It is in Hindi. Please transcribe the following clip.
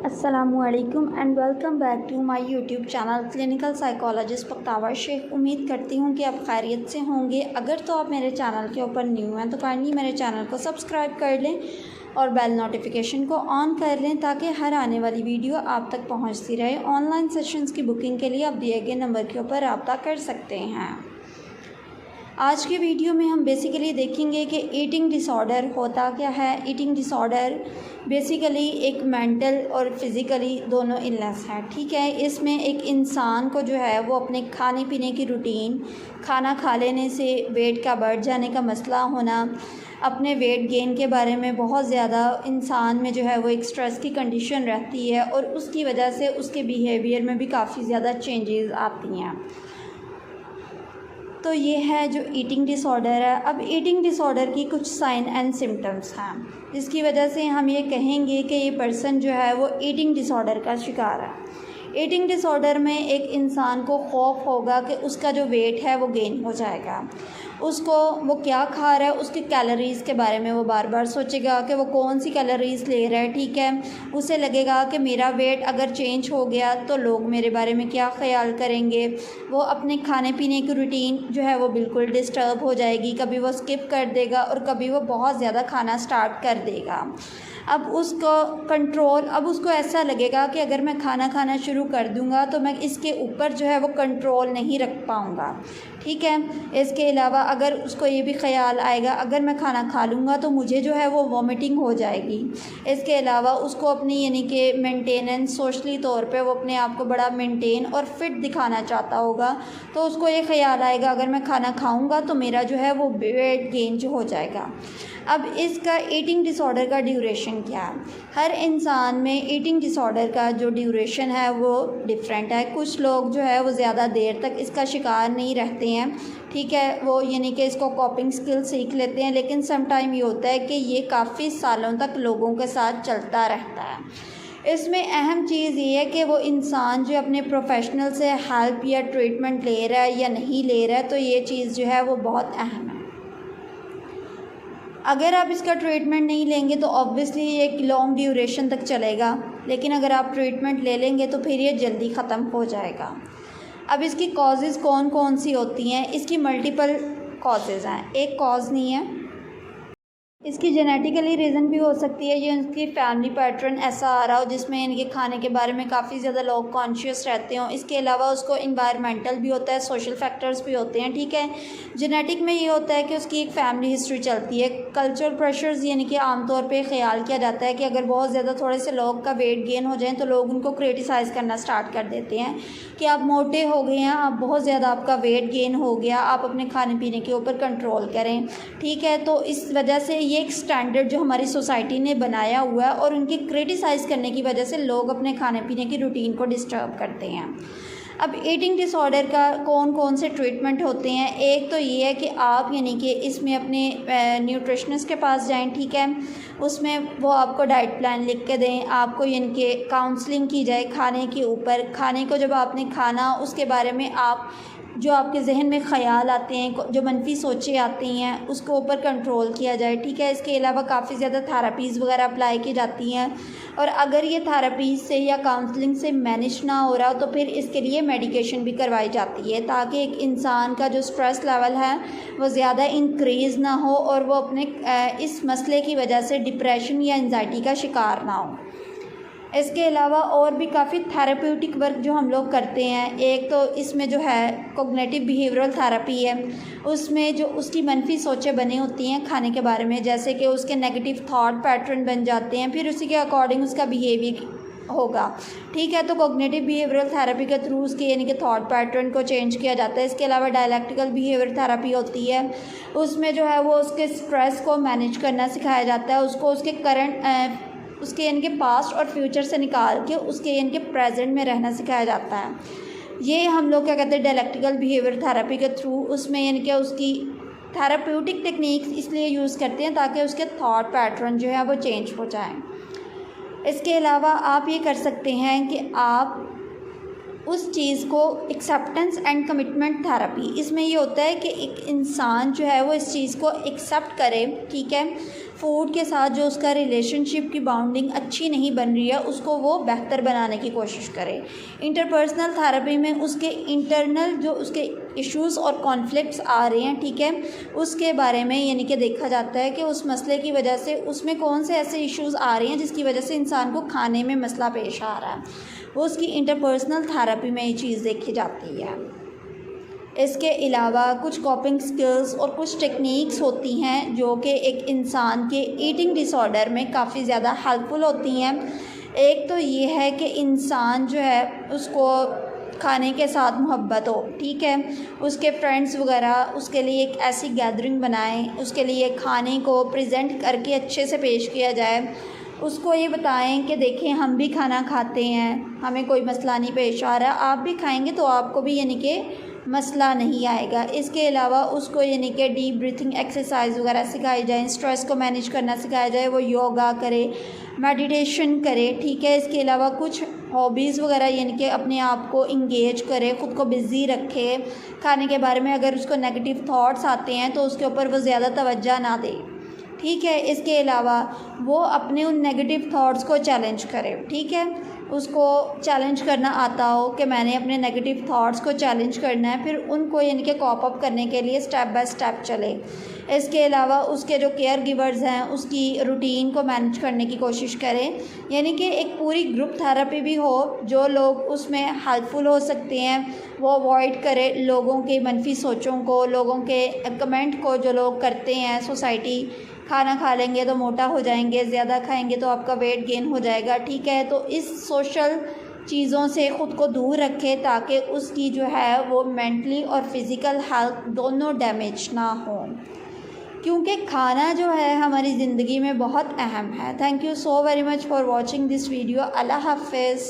अस्सलामुअलैकुम and welcome back to my YouTube channel clinical psychologist Pakhtawar Sheikh. उम्मीद करती हूँ कि आप खैरियत से होंगे। अगर तो आप मेरे चैनल के ऊपर न्यू हैं तो काइंडली मेरे चैनल को सब्सक्राइब कर लें और बेल नोटिफिकेशन को ऑन कर लें ताकि हर आने वाली वीडियो आप तक पहुँचती रहे। ऑनलाइन सेशंस की बुकिंग के लिए आप दिए गए नंबर के ऊपर रब्ता कर सकते हैं। आज की वीडियो में हम बेसिकली देखेंगे कि ईटिंग डिसऑर्डर होता क्या है। ईटिंग डिसऑर्डर बेसिकली एक मेंटल और फिज़िकली दोनों इलनेस है, ठीक है। इसमें एक इंसान को जो है वो अपने खाने पीने की रूटीन, खाना खा लेने से वेट का बढ़ जाने का मसला होना, अपने वेट गेन के बारे में बहुत ज़्यादा इंसान में जो है वो एक स्ट्रेस की कंडीशन रहती है और उसकी वजह से उसके बिहेवियर में भी काफ़ी ज़्यादा चेंजेस आती हैं। तो ये है जो ईटिंग डिसऑर्डर है। अब ईटिंग डिसऑर्डर की कुछ साइन एंड सिम्टम्स हैं जिसकी वजह से हम ये कहेंगे कि ये पर्सन जो है वो ईटिंग डिसऑर्डर का शिकार है। ईटिंग डिसऑर्डर में एक इंसान को खौफ होगा कि उसका जो वेट है वो गेन हो जाएगा। उसको वो क्या खा रहा है, उसकी कैलोरीज़ के बारे में वो बार बार सोचेगा कि वो कौन सी कैलोरीज़ ले रहा है, ठीक है। उसे लगेगा कि मेरा वेट अगर चेंज हो गया तो लोग मेरे बारे में क्या ख़्याल करेंगे। वो अपने खाने पीने की रूटीन जो है वो बिल्कुल डिस्टर्ब हो जाएगी। कभी वो स्किप कर देगा और कभी वो बहुत ज़्यादा खाना स्टार्ट कर देगा। अब उसको ऐसा लगेगा कि अगर मैं खाना खाना शुरू कर दूंगा तो मैं इसके ऊपर जो है वो कंट्रोल नहीं रख पाऊंगा, ठीक है। इसके अलावा अगर उसको ये भी ख़्याल आएगा अगर मैं खाना खा लूँगा तो मुझे जो है वो वॉमिटिंग हो जाएगी। इसके अलावा उसको अपनी यानी कि मेंटेनेंस सोशली तौर पे वो अपने आप को बड़ा मेंटेन और फिट दिखाना चाहता होगा, तो उसको ये ख़्याल आएगा अगर मैं खाना खाऊँगा तो मेरा जो है वो वेट गेन जो हो जाएगा। अब इसका ईटिंग डिसऑर्डर का ड्यूरेशन क्या है। हर इंसान में ईटिंग डिसऑर्डर का जो ड्यूरेशन है वो डिफरेंट है। कुछ लोग जो है वो ज़्यादा देर तक इसका शिकार नहीं रहते हैं, ठीक है। वो यानी कि इसको कॉपिंग स्किल सीख लेते हैं, लेकिन सम टाइम ये होता है कि ये काफ़ी सालों तक लोगों के साथ चलता रहता है। इसमें अहम चीज़ ये है कि वो इंसान जो अपने प्रोफेशनल से हेल्प या ट्रीटमेंट ले रहा है या नहीं ले रहा है, तो ये चीज़ जो है वो बहुत अहम है। अगर आप इसका ट्रीटमेंट नहीं लेंगे तो ऑब्वियसली ये एक लॉन्ग ड्यूरेशन तक चलेगा, लेकिन अगर आप ट्रीटमेंट ले लेंगे तो फिर ये जल्दी ख़त्म हो जाएगा। अब इसकी कॉजेज़ कौन कौन सी होती हैं। इसकी मल्टीपल कॉजेज़ हैं, एक कॉज नहीं है। इसकी जेनेटिकली रीज़न भी हो सकती है, ये उनकी फैमिली पैटर्न ऐसा आ रहा हो जिसमें इनके खाने के बारे में काफ़ी ज़्यादा लोग कॉन्शियस रहते हों। इसके अलावा उसको इन्वायरमेंटल भी होता है, सोशल फैक्टर्स भी होते हैं, ठीक है। जेनेटिक में ये होता है कि उसकी एक फैमिली हिस्ट्री चलती है। कल्चरल प्रेशर्स यानी कि आमतौर पे ख्याल किया जाता है कि अगर बहुत ज़्यादा थोड़े से लोग का वेट गेन हो जाए तो लोग उनको क्रिटिसाइज़ करना स्टार्ट कर देते हैं कि आप मोटे हो गए हैं, आप बहुत ज़्यादा आपका वेट गेन हो गया, आप अपने खाने पीने के ऊपर कंट्रोल करें, ठीक है। तो इस वजह से ये एक स्टैंडर्ड जो हमारी सोसाइटी ने बनाया हुआ है और उनकी क्रिटिसाइज़ करने की वजह से लोग अपने खाने पीने की रूटीन को डिस्टर्ब करते हैं। अब ईटिंग डिसऑर्डर का कौन कौन से ट्रीटमेंट होते हैं। एक तो ये है कि आप यानी कि इसमें अपने न्यूट्रिशनिस्ट के पास जाएं, ठीक है। उसमें वो आपको डाइट प्लान लिख के दें, आपको यानी कि काउंसलिंग की जाए खाने के ऊपर। खाने को जब आपने खाना उसके बारे में आप जो आपके जहन में ख़याल आते हैं, जो मनफी सोचें आती हैं, उसको ऊपर कंट्रोल किया जाए, ठीक है। इसके अलावा काफ़ी ज़्यादा थेरापीज़ वगैरह अप्लाई की जाती हैं और अगर ये थेरापीज़ से या काउंसलिंग से मैनेज ना हो रहा तो फिर इसके लिए मेडिकेशन भी करवाई जाती है ताकि एक इंसान का जो स्ट्रेस लेवल है वो ज़्यादा इंक्रीज़ ना हो और वो अपने इस मसले की वजह से डिप्रेशन या एंजाइटी का शिकार ना हो। इसके अलावा और भी काफ़ी थेरेप्यूटिक वर्क जो हम लोग करते हैं। एक तो इसमें जो है कॉग्निटिव बिहेवियरल थेरेपी है, उसमें जो उसकी मनफी सोचें बनी होती हैं खाने के बारे में, जैसे कि उसके नेगेटिव थॉट पैटर्न बन जाते हैं, फिर उसी के अकॉर्डिंग उसका बिहेवियर होगा, ठीक है। तो कॉग्निटिव बिहेवियरल थेरेपी के थ्रू उसके यानी कि थॉट पैटर्न को चेंज किया जाता है। इसके अलावा डायलैक्टिकल बिहेवियर थेरेपी होती है, उसमें जो है वो उसके स्ट्रेस को मैनेज करना सिखाया जाता है, उसको उसके करंट उसके यानी कि पास्ट और फ्यूचर से निकाल के उसके यानी कि प्रेजेंट में रहना सिखाया जाता है। ये हम लोग क्या कहते हैं डायलैक्टिकल बिहेवियर थेरेपी के थ्रू उसमें यानी कि उसकी थेराप्यूटिक टेक्निक्स इसलिए यूज़ करते हैं ताकि उसके थॉट पैटर्न जो है वो चेंज हो जाएं। इसके अलावा आप ये कर सकते हैं कि आप उस चीज़ को एक्सेप्टेंस एंड कमिटमेंट थेरेपी, इसमें ये होता है कि एक इंसान जो है वो इस चीज़ को एक्सेप्ट करे, ठीक है। फूड के साथ जो उसका रिलेशनशिप की बाउंडिंग अच्छी नहीं बन रही है उसको वो बेहतर बनाने की कोशिश करे। इंटरपर्सनल थेरेपी में उसके इंटरनल जो उसके इश्यूज़ और कॉन्फ्लिक्ट्स आ रहे हैं, ठीक है, उसके बारे में यानी कि देखा जाता है कि उस मसले की वजह से उसमें कौन से ऐसे इश्यूज़ आ रहे हैं जिसकी वजह से इंसान को खाने में मसला पेश आ रहा है, वो उसकी इंटरपर्सनल थेरेपी में ये चीज़ देखी जाती है। इसके अलावा कुछ कॉपिंग स्किल्स और कुछ टेक्निक्स होती हैं जो कि एक इंसान के ईटिंग डिसऑर्डर में काफ़ी ज़्यादा हेल्पफुल होती हैं। एक तो ये है कि इंसान जो है उसको खाने के साथ मोहब्बत हो, ठीक है, उसके फ्रेंड्स वगैरह उसके लिए एक ऐसी गैदरिंग बनाएं, उसके लिए खाने को प्रेजेंट करके अच्छे से पेश किया जाए, उसको ये बताएं कि देखें हम भी खाना खाते हैं, हमें कोई मसला नहीं पेश आ रहा, आप भी खाएंगे तो आपको भी यानी कि मसला नहीं आएगा। इसके अलावा उसको यानी कि डीप ब्रीथिंग एक्सरसाइज वगैरह सिखाई जाए, स्ट्रेस को मैनेज करना सिखाया जाए, वो योगा करे, मेडिटेशन करे, ठीक है। इसके अलावा कुछ हॉबीज़ वगैरह यानी कि अपने आप को इंगेज करे, ख़ुद को बिज़ी रखे खाने के बारे में। अगर उसको नेगेटिव थॉट्स आते हैं तो उसके ऊपर वो ज़्यादा तवज्जो ना दे, ठीक है। इसके अलावा वो अपने उन नेगेटिव थॉट्स को चैलेंज करे, ठीक है, उसको चैलेंज करना आता हो कि मैंने अपने नेगेटिव थॉट्स को चैलेंज करना है, फिर उनको यानी कि कॉप अप करने के लिए स्टेप बाय स्टेप चले। इसके अलावा उसके जो केयर गिवर्स हैं उसकी रूटीन को मैनेज करने की कोशिश करें, यानी कि एक पूरी ग्रुप थेरेपी भी हो, जो लोग उसमें हेल्पफुल हो सकते हैं वो अवॉइड करें, लोगों की मनफी सोचों को, लोगों के कमेंट को जो लोग करते हैं सोसाइटी, खाना खा लेंगे तो मोटा हो जाएंगे, ज़्यादा खाएंगे तो आपका वेट गेन हो जाएगा, ठीक है। तो इस सोशल चीज़ों से ख़ुद को दूर रखें ताकि उसकी जो है वो मेंटली और फिज़िकल हेल्थ दोनों डैमेज ना हो, क्योंकि खाना जो है हमारी ज़िंदगी में बहुत अहम है। Thank you so very much for watching this video. अल्लाह हाफ़िज़।